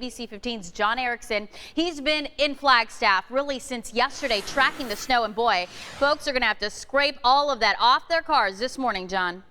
ABC 15's John Erickson. He's been in Flagstaff really since yesterday tracking the snow, and boy, folks are going to have to scrape all of that off their cars this morning, John.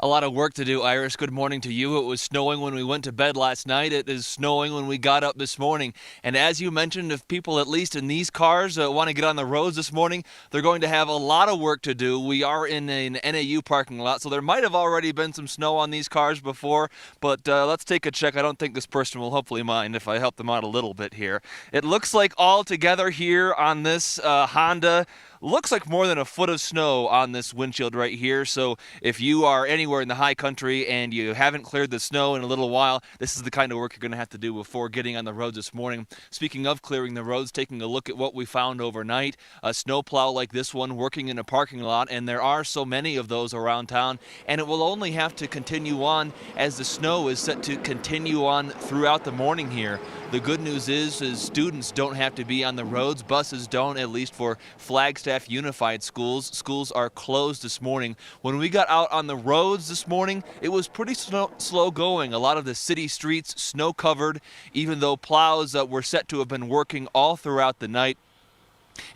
A lot of work to do, Iris. Good morning to you. It was snowing when we went to bed last night. It is snowing when we got up this morning. And as you mentioned, if people, at least in these cars, want to get on the roads this morning, they're going to have a lot of work to do. We are in an NAU parking lot, so there might have already been some snow on these cars before, but let's take a check. I don't think this person will hopefully mind if I help them out a little bit here. It looks like all together here on this Honda, looks like more than a foot of snow on this windshield right here. So if you are anywhere in the high country and you haven't cleared the snow in a little while, this is the kind of work you're going to have to do before getting on the roads this morning. Speaking of clearing the roads, taking a look at what we found overnight, a snowplow like this one working in a parking lot, and there are so many of those around town, and it will only have to continue on as the snow is set to continue on throughout the morning here. The good news is students don't have to be on the roads. Buses don't, at least for Flagstaff Unified Schools. Schools are closed this morning. When we got out on the roads this morning, it was pretty slow going. A lot of the city streets snow covered, even though plows were set to have been working all throughout the night.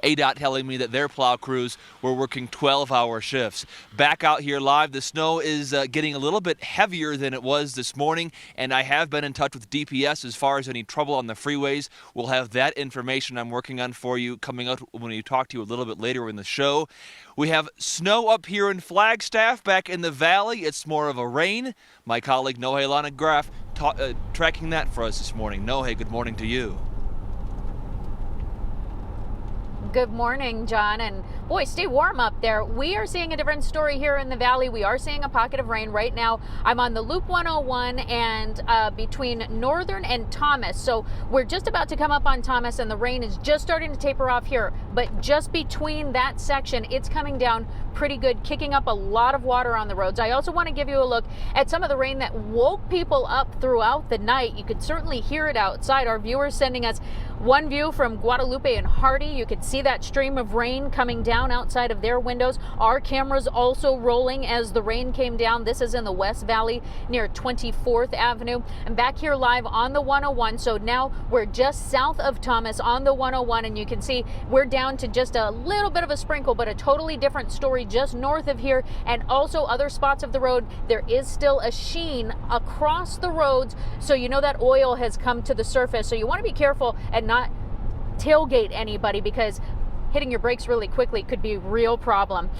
ADOT telling me that their plow crews were working 12-hour shifts. Back out here live, the snow is getting a little bit heavier than it was this morning, and I have been in touch with DPS as far as any trouble on the freeways. We'll have that information I'm working on for you coming out when we talk to you a little bit later in the show. We have snow up here in Flagstaff. Back in the valley, it's more of a rain. My colleague Nohe Lanagraf tracking that for us this morning. Nohe, good morning to you. Good morning, John, and boy, stay warm up there. We are seeing a different story here in the valley. We are seeing a pocket of rain right now. I'm on the Loop 101 and between Northern and Thomas. So we're just about to come up on Thomas and the rain is just starting to taper off here. But just between that section, it's coming down pretty good, kicking up a lot of water on the roads. I also want to give you a look at some of the rain that woke people up throughout the night. You could certainly hear it outside. Our viewers sending us one view from Guadalupe and Hardy. You could see that stream of rain coming down outside of their windows. Our cameras also rolling as the rain came down. This is in the West Valley near 24th Avenue. I'm back here live on the 101. So now we're just south of Thomas on the 101, and you can see we're down to just a little bit of a sprinkle, but a totally different story just north of here, and also other spots of the road. There is still a sheen across the roads, so you know that oil has come to the surface. So you want to be careful and not tailgate anybody, because hitting your brakes really quickly could be a real problem.